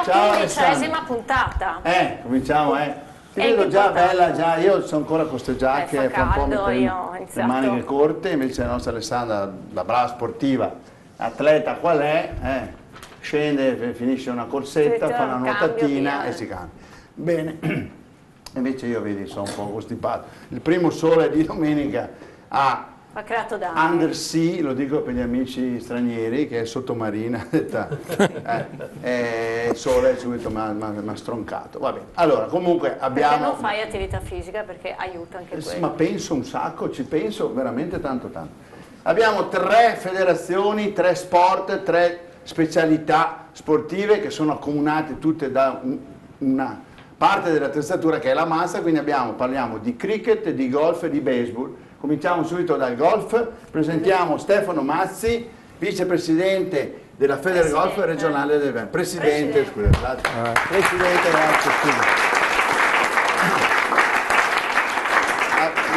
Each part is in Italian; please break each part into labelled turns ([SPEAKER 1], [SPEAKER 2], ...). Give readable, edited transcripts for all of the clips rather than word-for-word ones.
[SPEAKER 1] Ciao,
[SPEAKER 2] 15ª puntata.
[SPEAKER 1] Cominciamo, Ti vedo già bella, già io sono ancora con queste giacche,
[SPEAKER 2] fa
[SPEAKER 1] un po'
[SPEAKER 2] caldo,
[SPEAKER 1] le maniche corte, invece la nostra Alessandra, la brava sportiva, atleta qual è, scende, finisce una corsetta, fa una nuotatina e si cambia. Bene, invece io vedi, sono un po' costipato. Il primo sole di domenica ha
[SPEAKER 2] creato danni.
[SPEAKER 1] Undersea, lo dico per gli amici stranieri, che è sottomarina, il sole subito mi ha stroncato. Va bene. Allora, comunque abbiamo...
[SPEAKER 2] Perché non fai attività fisica? Perché aiuta anche quello.
[SPEAKER 1] Ma penso un sacco, ci penso veramente tanto. Abbiamo 3 federazioni, 3 sport, 3 specialità sportive che sono accomunate tutte da una parte dell'attrezzatura che è la massa, quindi parliamo di cricket, di golf e di baseball. Cominciamo subito dal golf, presentiamo Stefano Mazzi, vicepresidente della Federgolf regionale del Veneto. Presidente, scusa. Presidente, grazie, scusa.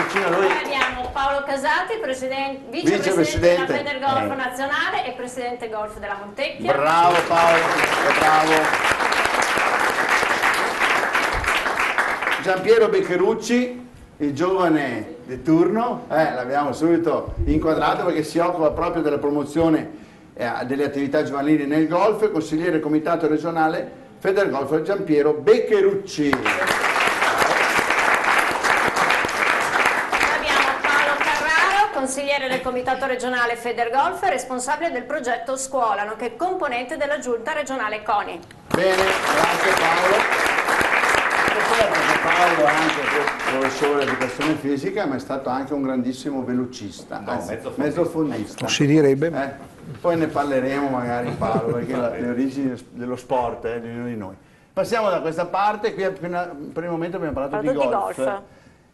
[SPEAKER 1] Vicino a lui.
[SPEAKER 2] Poi abbiamo Paolo Casati, vicepresidente della Federgolf nazionale e presidente golf della Montecchia.
[SPEAKER 1] Bravo Paolo, bravo. Giampiero Beccherucci, il giovane di turno, l'abbiamo subito inquadrato perché si occupa proprio della promozione delle attività giovanili nel golf, consigliere comitato regionale Federgolf Giampiero Beccherucci.
[SPEAKER 2] Abbiamo Paolo Carraro, consigliere del comitato regionale Federgolf e responsabile del progetto Scuola, nonché componente della giunta regionale CONI.
[SPEAKER 1] Bene, grazie Paolo. Paolo è anche professore di educazione fisica, ma è stato anche un grandissimo velocista, mezzo fondista.
[SPEAKER 3] Non si direbbe.
[SPEAKER 1] Poi ne parleremo magari Paolo, perché le origini dello sport di ognuno di noi. Passiamo da questa parte, qui per il momento abbiamo parlato di golf.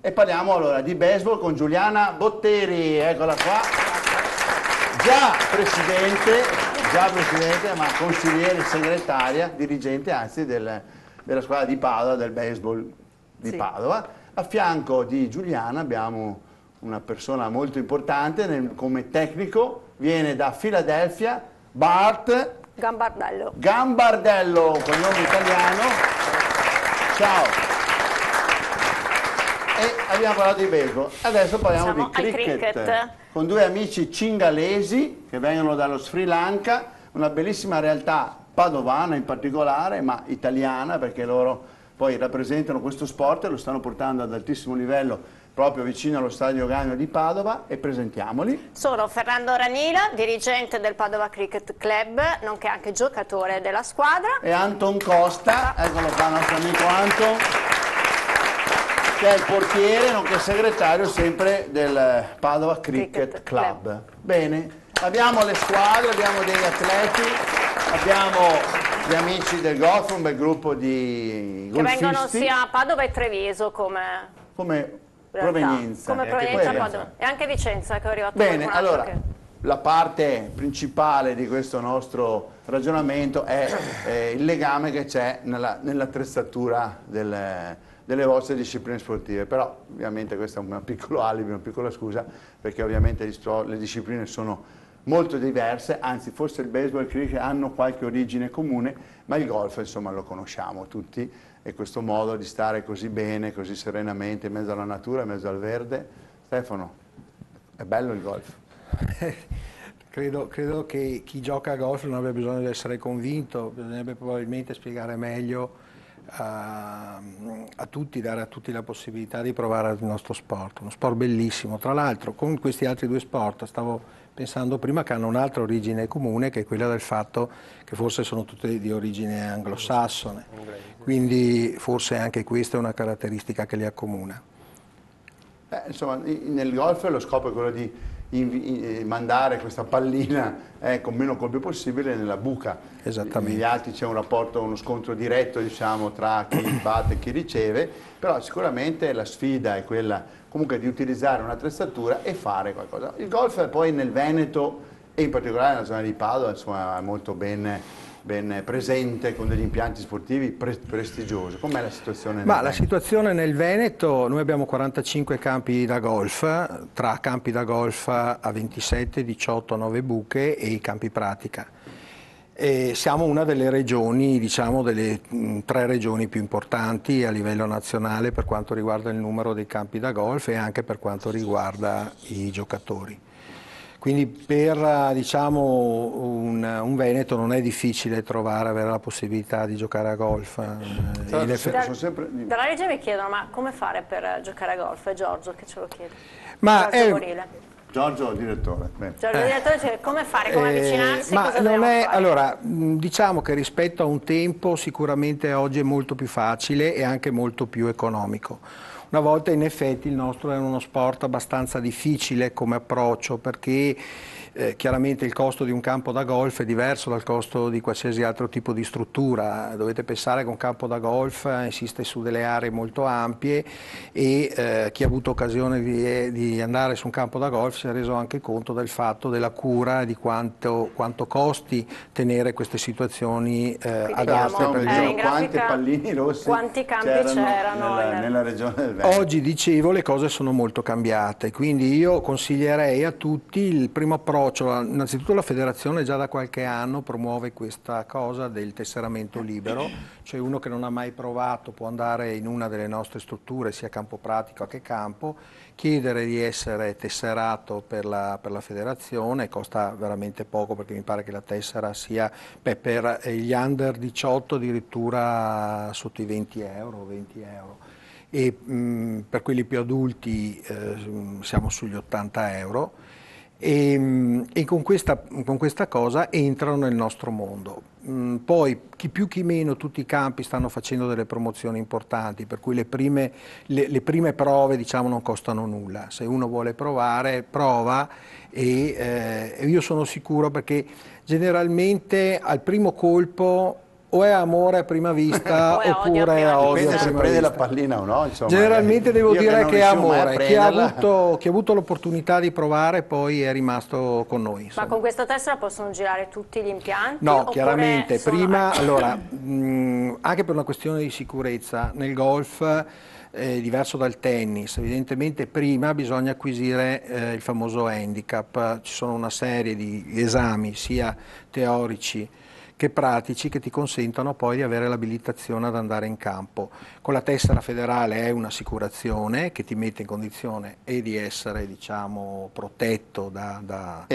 [SPEAKER 1] E parliamo allora di baseball con Giuliana Botteri, eccola qua. Già presidente, ma consigliere segretaria, dirigente anzi della squadra di Padova, del baseball di Padova. A fianco di Giuliana abbiamo una persona molto importante come tecnico, viene da Filadelfia, Bart
[SPEAKER 2] Gambardello,
[SPEAKER 1] cognome italiano. Ciao. E abbiamo parlato di baseball, adesso parliamo di cricket con 2 amici cingalesi che vengono dallo Sri Lanka, una bellissima realtà padovana in particolare, ma italiana, perché loro poi rappresentano questo sport e lo stanno portando ad altissimo livello proprio vicino allo Stadio Gagno di Padova, e presentiamoli.
[SPEAKER 2] Sono Fernando Ranila, dirigente del Padova Cricket Club, nonché anche giocatore della squadra.
[SPEAKER 1] E Anton Costa, eccolo qua il nostro amico Anton, che è il portiere, nonché segretario sempre del Padova Cricket Club. Bene, abbiamo le squadre, abbiamo degli atleti, abbiamo gli amici del golf, un bel gruppo di golfisti.
[SPEAKER 2] Che vengono sia a Padova e Treviso come
[SPEAKER 1] provenienza.
[SPEAKER 2] Come provenienza a Padova. E anche Vicenza che è arrivato.
[SPEAKER 1] Bene, allora, la parte principale di questo nostro ragionamento è il legame che c'è nell'attrezzatura delle vostre discipline sportive, però ovviamente questo è un piccolo alibi, una piccola scusa, perché ovviamente le discipline sono molto diverse, anzi forse il baseball e il cricket hanno qualche origine comune, ma il golf insomma lo conosciamo tutti, e questo modo di stare così bene, così serenamente in mezzo alla natura, in mezzo al verde. Stefano, è bello il golf?
[SPEAKER 3] Credo che chi gioca a golf non abbia bisogno di essere convinto, bisognerebbe probabilmente spiegare meglio a tutti, dare a tutti la possibilità di provare il nostro sport, uno sport bellissimo. Tra l'altro con questi altri 2 sport stavo pensando prima che hanno un'altra origine comune, che è quella del fatto che forse sono tutte di origine anglosassone, quindi forse anche questa è una caratteristica che li accomuna.
[SPEAKER 1] Insomma, nel golf lo scopo è quello di mandare questa pallina con meno colpi possibile nella buca.
[SPEAKER 3] Esattamente.
[SPEAKER 1] Negli altri c'è un rapporto, uno scontro diretto, diciamo, tra chi batte e chi riceve, però sicuramente la sfida è quella comunque di utilizzare un'attrezzatura e fare qualcosa. Il golf poi nel Veneto e in particolare nella zona di Padova, insomma, è molto ben presente con degli impianti sportivi prestigiosi. Com'è la situazione?
[SPEAKER 3] La situazione nel Veneto, noi abbiamo 45 campi da golf, tra campi da golf a 27, 18, 9 buche e i campi pratica. Siamo una delle regioni, diciamo delle 3 regioni più importanti a livello nazionale per quanto riguarda il numero dei campi da golf e anche per quanto riguarda i giocatori. Quindi per diciamo, un veneto non è difficile avere la possibilità di giocare a golf.
[SPEAKER 2] Dalla regia mi chiedono, ma come fare per giocare a golf? È Giorgio che ce lo chiede.
[SPEAKER 1] Giorgio, direttore.
[SPEAKER 2] Giorgio, direttore, come fare, come avvicinarsi?
[SPEAKER 3] Ma
[SPEAKER 2] cosa
[SPEAKER 3] non è,
[SPEAKER 2] fare?
[SPEAKER 3] allora, diciamo che rispetto a un tempo sicuramente oggi è molto più facile e anche molto più economico. Una volta in effetti il nostro era uno sport abbastanza difficile come approccio perché chiaramente il costo di un campo da golf è diverso dal costo di qualsiasi altro tipo di struttura. Dovete pensare che un campo da golf insiste su delle aree molto ampie e chi ha avuto occasione di andare su un campo da golf si è reso anche conto del fatto della cura, di quanto costi tenere queste situazioni adatte per il gioco.
[SPEAKER 1] Quanti pallini rossi
[SPEAKER 2] quanti campi c'erano
[SPEAKER 1] nella regione del Veneto?
[SPEAKER 3] Oggi, dicevo, le cose sono molto cambiate, quindi io consiglierei a tutti il primo approccio. Innanzitutto la federazione già da qualche anno promuove questa cosa del tesseramento libero, cioè uno che non ha mai provato può andare in una delle nostre strutture, sia campo pratico che campo, chiedere di essere tesserato per la federazione, costa veramente poco perché mi pare che la tessera sia per gli under 18 addirittura sotto i 20 euro, 20 euro. E per quelli più adulti siamo sugli 80 euro e con questa cosa entrano nel nostro mondo. Poi chi più chi meno tutti i campi stanno facendo delle promozioni importanti, per cui le prime prove diciamo non costano nulla. Se uno vuole provare, prova e io sono sicuro perché generalmente al primo colpo o è amore a prima vista oppure è odio a
[SPEAKER 1] se
[SPEAKER 3] prima
[SPEAKER 1] prende
[SPEAKER 3] vista.
[SPEAKER 1] la pallina o no, insomma.
[SPEAKER 3] Generalmente devo dire che è amore. Chi ha
[SPEAKER 1] prenderla...
[SPEAKER 3] avuto l'opportunità di provare poi è rimasto con noi. Insomma.
[SPEAKER 2] Ma con questa tessera possono girare tutti gli impianti?
[SPEAKER 3] No, chiaramente.
[SPEAKER 2] Sono...
[SPEAKER 3] Prima, allora, anche per una questione di sicurezza, nel golf è diverso dal tennis. Evidentemente prima bisogna acquisire il famoso handicap. Ci sono una serie di esami, sia teorici che pratici, che ti consentono poi di avere l'abilitazione ad andare in campo. Con la tessera federale è un'assicurazione che ti mette in condizione e di essere diciamo, protetto da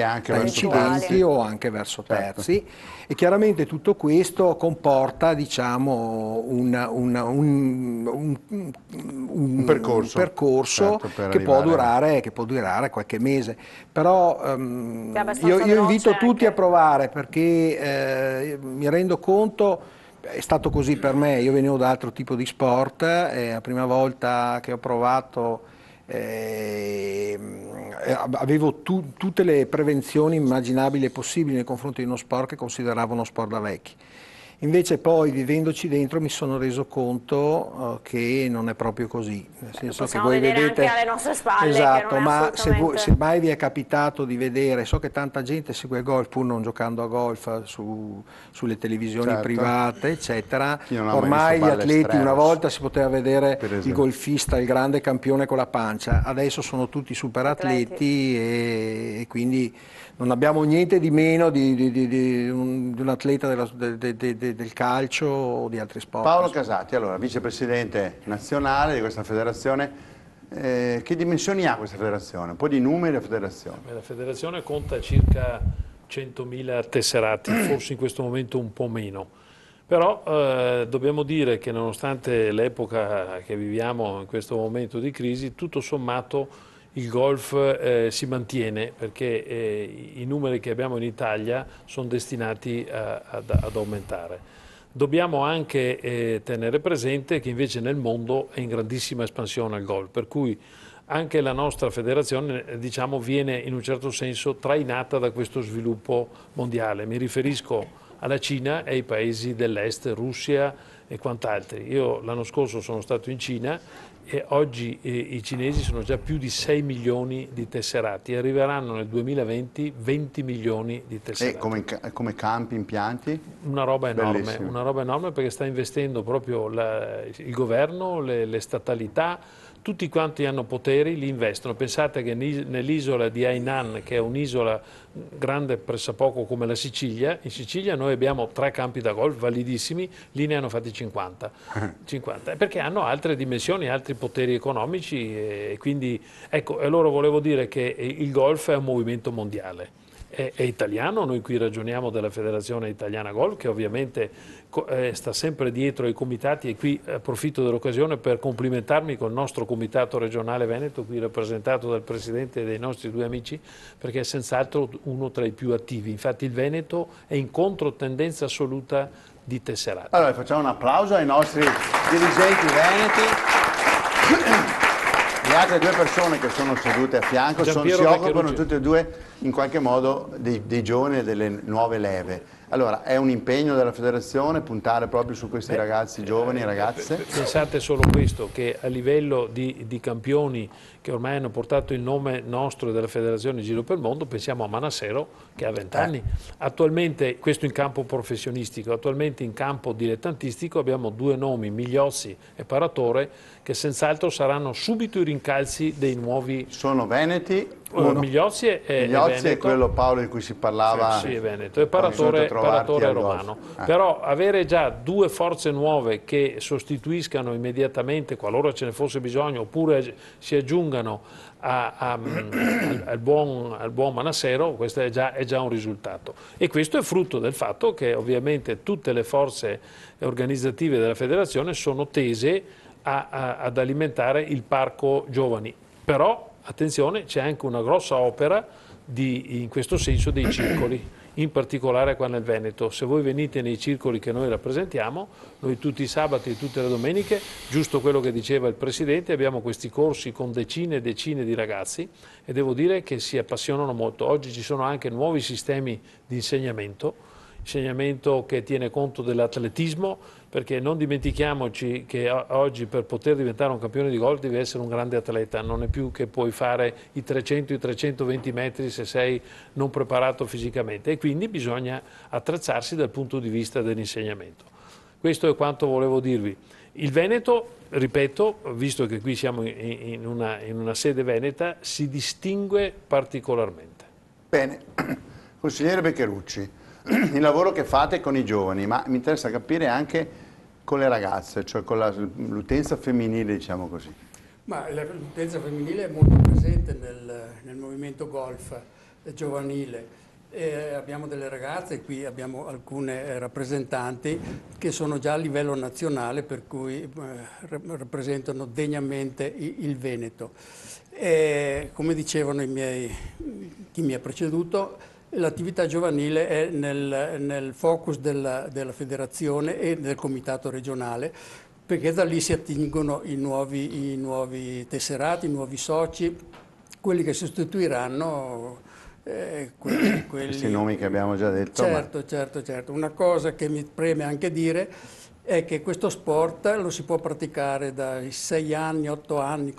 [SPEAKER 3] incidenti o anche verso terzi e chiaramente tutto questo comporta diciamo, un percorso che può durare qualche mese. Però io invito tutti a provare perché mi rendo conto, è stato così per me, io venivo da altro tipo di sport, la prima volta che ho provato avevo tutte le prevenzioni immaginabili e possibili nei confronti di uno sport che consideravo uno sport da vecchi. Invece poi vivendoci dentro mi sono reso conto che non è proprio così, nel senso che voi vedete
[SPEAKER 2] anche alle nostre spalle,
[SPEAKER 3] esatto,
[SPEAKER 2] che non è
[SPEAKER 3] ma
[SPEAKER 2] assolutamente...
[SPEAKER 3] se mai vi è capitato di vedere, so che tanta gente segue il golf pur non giocando a golf sulle televisioni private eccetera, ormai gli atleti una volta si poteva vedere il golfista, il grande campione con la pancia, adesso sono tutti super atleti e quindi non abbiamo niente di meno di un atleta del calcio o di altri sport.
[SPEAKER 1] Paolo Casati, allora, vicepresidente nazionale di questa federazione, che dimensioni ha questa federazione? Un po' di numeri della federazione.
[SPEAKER 4] La federazione conta circa 100.000 tesserati, forse in questo momento un po' meno. Però dobbiamo dire che nonostante l'epoca che viviamo in questo momento di crisi, tutto sommato il golf si mantiene perché i numeri che abbiamo in Italia sono destinati ad aumentare. Dobbiamo anche tenere presente che invece nel mondo è in grandissima espansione il golf, per cui anche la nostra federazione diciamo, viene in un certo senso trainata da questo sviluppo mondiale. Mi riferisco alla Cina e ai paesi dell'est, Russia e quant'altri. Io l'anno scorso sono stato in Cina e oggi i cinesi sono già più di 6 milioni di tesserati e arriveranno nel 2020 20 milioni di tesserati.
[SPEAKER 1] E come campi, impianti?
[SPEAKER 4] Una roba enorme perché sta investendo proprio il governo, le statalità, tutti quanti hanno poteri li investono. Pensate che nell'isola di Hainan, che è un'isola grande pressappoco come la Sicilia, in Sicilia noi abbiamo 3 campi da golf validissimi, lì ne hanno fatti 50, perché hanno altre dimensioni, altri poteri economici e quindi ecco, allora volevo dire che il golf è un movimento mondiale. È italiano, noi qui ragioniamo della Federazione Italiana Golf che ovviamente sta sempre dietro ai comitati e qui approfitto dell'occasione per complimentarmi con il nostro comitato regionale Veneto, qui rappresentato dal Presidente e dai nostri 2 amici, perché è senz'altro uno tra i più attivi. Infatti il Veneto è in controtendenza assoluta di tesserati.
[SPEAKER 1] Allora facciamo un applauso ai nostri dirigenti veneti. Le altre 2 persone che sono sedute a fianco si occupano tutte e 2 in qualche modo dei giovani e delle nuove leve. Allora, è un impegno della federazione puntare proprio su questi ragazzi giovani e ragazze?
[SPEAKER 4] Pensate solo questo, che a livello di campioni che ormai hanno portato il nome nostro e della federazione Giro per il Mondo, pensiamo a Manassero che ha 20 anni. Attualmente, questo in campo professionistico, attualmente in campo dilettantistico abbiamo 2 nomi, Migliozzi e Paratore, che senz'altro saranno subito i rincalzi dei nuovi...
[SPEAKER 1] Sono veneti?
[SPEAKER 4] Migliozzi è Veneto.
[SPEAKER 1] È quello, Paolo, di cui si parlava.
[SPEAKER 4] Sì, è Veneto. E Paratore è romano. Però avere già 2 forze nuove che sostituiscano immediatamente, qualora ce ne fosse bisogno, oppure si aggiungano al buon Manassero, questo è già un risultato. E questo è frutto del fatto che ovviamente tutte le forze organizzative della federazione sono tese ad alimentare il parco giovani. Però attenzione, c'è anche una grossa opera in questo senso dei circoli, in particolare qua nel Veneto. Se voi venite nei circoli che noi rappresentiamo, noi tutti i sabati e tutte le domeniche, giusto quello che diceva il Presidente, abbiamo questi corsi con decine e decine di ragazzi e devo dire che si appassionano molto. Oggi ci sono anche nuovi sistemi di insegnamento che tiene conto dell'atletismo, perché non dimentichiamoci che oggi per poter diventare un campione di golf devi essere un grande atleta, non è più che puoi fare i 300, i 320 metri se sei non preparato fisicamente e quindi bisogna attrezzarsi dal punto di vista dell'insegnamento. Questo è quanto volevo dirvi. Il Veneto, ripeto, visto che qui siamo in una sede veneta, si distingue particolarmente.
[SPEAKER 1] Bene, consigliere Beccherucci, il lavoro che fate con i giovani, ma mi interessa capire anche con le ragazze, cioè con l'utenza femminile, diciamo così.
[SPEAKER 5] Ma l'utenza femminile è molto presente nel movimento golf giovanile. Abbiamo delle ragazze, qui abbiamo alcune rappresentanti che sono già a livello nazionale, per cui rappresentano degnamente il Veneto. Come dicevano chi mi ha preceduto, l'attività giovanile è nel focus della federazione e del comitato regionale, perché da lì si attingono i nuovi tesserati, i nuovi soci, quelli che sostituiranno
[SPEAKER 1] questi nomi che abbiamo già detto.
[SPEAKER 5] Certo. Una cosa che mi preme anche dire è che questo sport lo si può praticare dai 6 anni, 8 anni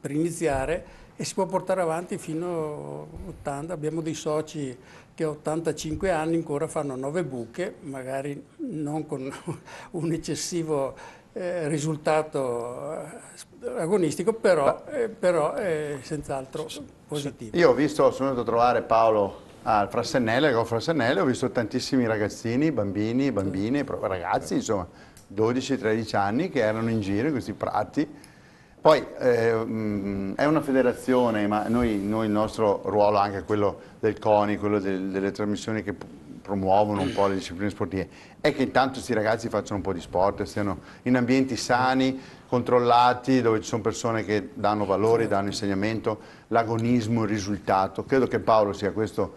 [SPEAKER 5] per iniziare, e si può portare avanti fino a 80. Abbiamo dei soci che a 85 anni ancora fanno 9 buche, magari non con un eccessivo risultato agonistico, però è senz'altro positivo.
[SPEAKER 1] Io sono venuto a trovare Paolo al Frassennelle, al Golf Frassennelle, ho visto tantissimi ragazzini, bambini, bambine, ragazzi, insomma, 12-13 anni che erano in giro in questi prati. Poi è una federazione, ma noi il nostro ruolo è anche quello del CONI, quello delle trasmissioni che promuovono un po' le discipline sportive, è che intanto questi ragazzi facciano un po' di sport, stiano in ambienti sani, controllati, dove ci sono persone che danno valori, danno insegnamento, l'agonismo, il risultato. Credo che Paolo sia questo,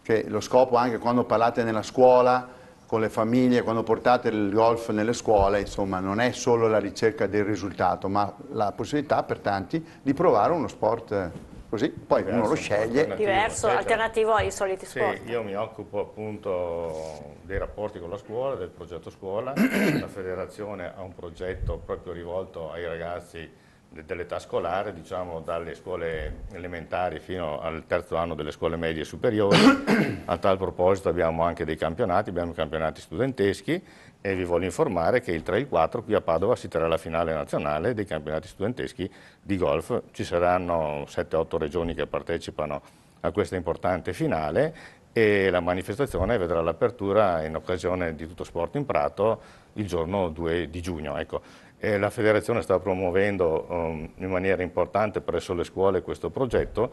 [SPEAKER 1] che lo scopo anche quando parlate nella scuola, con le famiglie, quando portate il golf nelle scuole, insomma, non è solo la ricerca del risultato, ma la possibilità per tanti di provare uno sport così, poi uno lo sceglie.
[SPEAKER 2] Diverso, alternativo ai soliti sport.
[SPEAKER 6] Sì, io mi occupo appunto dei rapporti con la scuola, del progetto scuola. La federazione ha un progetto proprio rivolto ai ragazzi dell'età scolare, diciamo dalle scuole elementari fino al terzo anno delle scuole medie e superiori. A tal proposito abbiamo anche dei campionati, abbiamo campionati studenteschi e vi voglio informare che il 3 e il 4 qui a Padova si terrà la finale nazionale dei campionati studenteschi di golf. Ci saranno 7-8 regioni che partecipano a questa importante finale e la manifestazione vedrà l'apertura in occasione di Tutto Sport in Prato il giorno 2 di giugno. Ecco. La federazione sta promuovendo in maniera importante presso le scuole questo progetto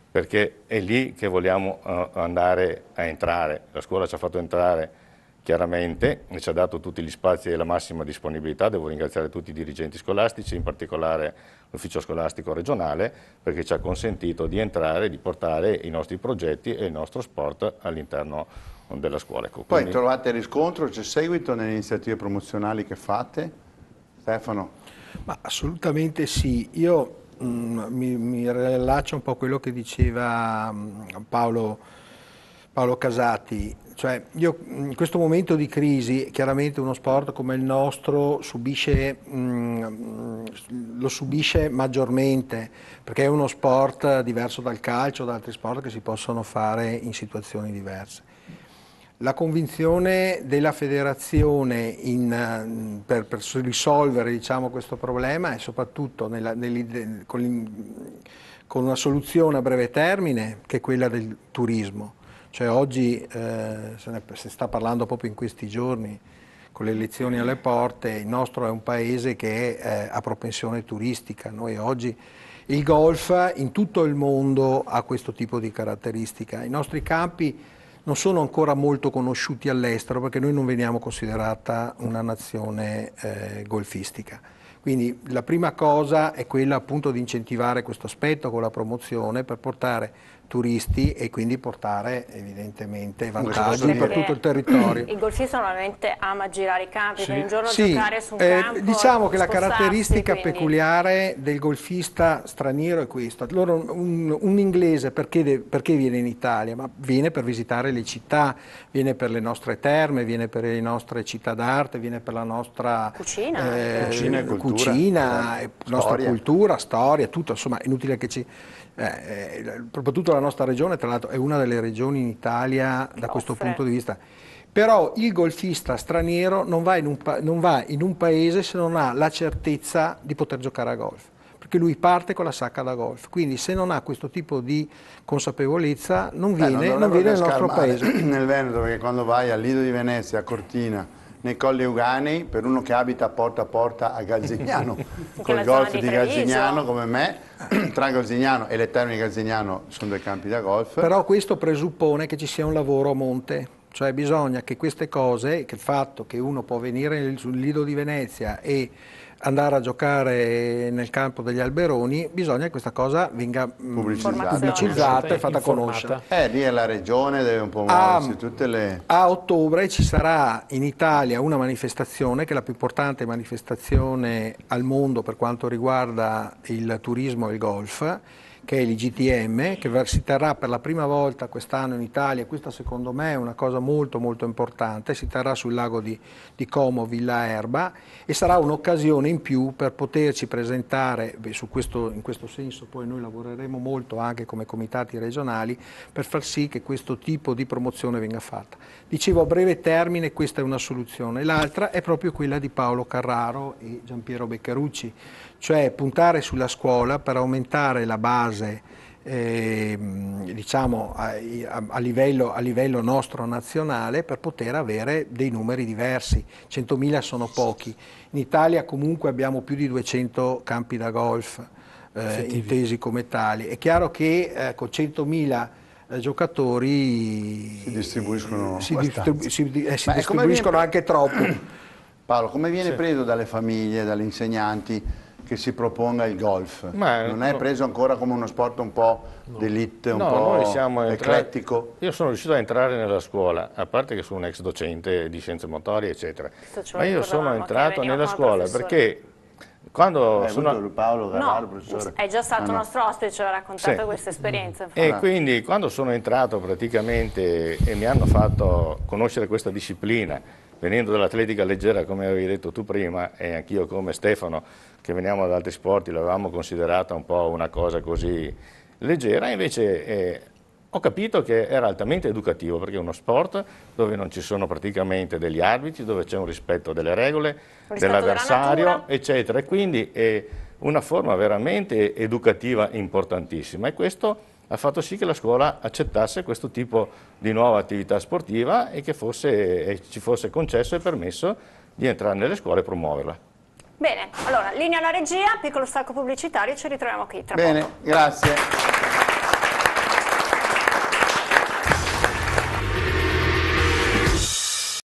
[SPEAKER 6] perché è lì che vogliamo andare a entrare. La scuola ci ha fatto entrare chiaramente e ci ha dato tutti gli spazi e la massima disponibilità. Devo ringraziare tutti i dirigenti scolastici, in particolare l'ufficio scolastico regionale, perché ci ha consentito di entrare e di portare i nostri progetti e il nostro sport all'interno della scuola. Ecco,
[SPEAKER 1] Poi trovate riscontro, c'è seguito nelle iniziative promozionali che fate? Stefano?
[SPEAKER 3] Ma assolutamente sì. Io mi rilaccio un po' a quello che diceva Paolo Casati. Cioè, io in questo momento di crisi, chiaramente uno sport come il nostro lo subisce maggiormente, perché è uno sport diverso dal calcio, da altri sport che si possono fare in situazioni diverse. La convinzione della federazione per risolvere, diciamo, questo problema è soprattutto con una soluzione a breve termine, che è quella del turismo. Cioè oggi si sta parlando proprio in questi giorni, con le elezioni alle porte, il nostro è un paese che ha propensione turistica. Noi oggi il golf in tutto il mondo ha questo tipo di caratteristica. I nostri campi non sono ancora molto conosciuti all'estero perché noi non veniamo considerata una nazione golfistica. Quindi la prima cosa è quella appunto di incentivare questo aspetto con la promozione per portare turisti e quindi portare evidentemente vantaggi per tutto il territorio.
[SPEAKER 2] Il golfista normalmente ama girare i campi,
[SPEAKER 4] Sì.
[SPEAKER 2] per un giorno
[SPEAKER 3] Sì,
[SPEAKER 2] giocare su un campo.
[SPEAKER 3] diciamo che la
[SPEAKER 2] spostarsi,
[SPEAKER 3] caratteristica
[SPEAKER 2] quindi
[SPEAKER 3] peculiare del golfista straniero è questa. Un inglese perché viene in Italia? Ma viene per visitare le città, viene per le nostre terme, viene per le nostre città d'arte, viene per la nostra
[SPEAKER 2] Cucina,
[SPEAKER 1] cultura,
[SPEAKER 3] nostra
[SPEAKER 1] storia.
[SPEAKER 3] cultura, storia, tutto, insomma, è inutile che ci... soprattutto la nostra regione, tra l'altro, è una delle regioni in Italia da questo
[SPEAKER 2] offre.
[SPEAKER 3] punto di vista. Però il golfista straniero non va in un paese se non ha la certezza di poter giocare a golf, perché lui parte con la sacca da golf, quindi se non ha questo tipo di consapevolezza non viene nel nostro paese.
[SPEAKER 1] Nel Veneto, perché quando vai al Lido di Venezia, a Cortina, nei Colli Euganei, per uno che abita porta a porta a Galzignano, col golf di Galzignano come me, tra Galzignano e le terme di Galzignano sono due campi da golf.
[SPEAKER 3] Però questo presuppone che ci sia un lavoro a monte, cioè bisogna che queste cose, che il fatto che uno può venire sul Lido di Venezia e andare a giocare nel campo degli Alberoni, bisogna che questa cosa venga pubblicizzata e fatta conoscere.
[SPEAKER 1] Lì è la regione, deve un po' muoversi tutte le...
[SPEAKER 3] A ottobre ci sarà in Italia una manifestazione che è la più importante manifestazione al mondo per quanto riguarda il turismo e il golf, che è l'IGTM, che si terrà per la prima volta quest'anno in Italia. Questa secondo me è una cosa molto molto importante, si terrà sul lago di Como, Villa Erba, e sarà un'occasione in più per poterci presentare, in questo senso poi noi lavoreremo molto anche come comitati regionali per far sì che questo tipo di promozione venga fatta. Dicevo, a breve termine questa è una soluzione, l'altra è proprio quella di Paolo Carraro e Giampiero Beccarucci, cioè puntare sulla scuola per aumentare la base diciamo a livello nostro nazionale, per poter avere dei numeri diversi. 100.000 sono pochi, in Italia comunque abbiamo più di 200 campi da golf intesi come tali. È chiaro che con 100.000 giocatori
[SPEAKER 1] si distribuiscono
[SPEAKER 3] distribuiscono anche troppo.
[SPEAKER 1] Paolo, come viene preso dalle famiglie, dagli insegnanti che si proponga il golf? Non è preso ancora come uno sport un po' d'elite, un po' eclettico?
[SPEAKER 6] Io sono riuscito a entrare nella scuola, a parte che sono un ex docente di scienze motorie, eccetera. Ma io sono entrato nella scuola perché quando
[SPEAKER 1] Paolo Carraro, professore.
[SPEAKER 2] È già stato nostro ospite, ci ha raccontato questa esperienza.
[SPEAKER 6] E quindi quando sono entrato praticamente e mi hanno fatto conoscere questa disciplina, venendo dall'atletica leggera, come avevi detto tu prima, e anch'io come Stefano, che veniamo da altri sport, l'avevamo considerata un po' una cosa così leggera, invece ho capito che era altamente educativo, perché è uno sport dove non ci sono praticamente degli arbitri, dove c'è un rispetto delle regole, dell'avversario, eccetera, e quindi è una forma veramente educativa importantissima, e questo ha fatto sì che la scuola accettasse questo tipo di nuova attività sportiva e che ci fosse concesso e permesso di entrare nelle scuole e promuoverla.
[SPEAKER 2] Bene, allora linea alla regia, piccolo stacco pubblicitario, ci ritroviamo qui tra poco.
[SPEAKER 1] Bene, grazie.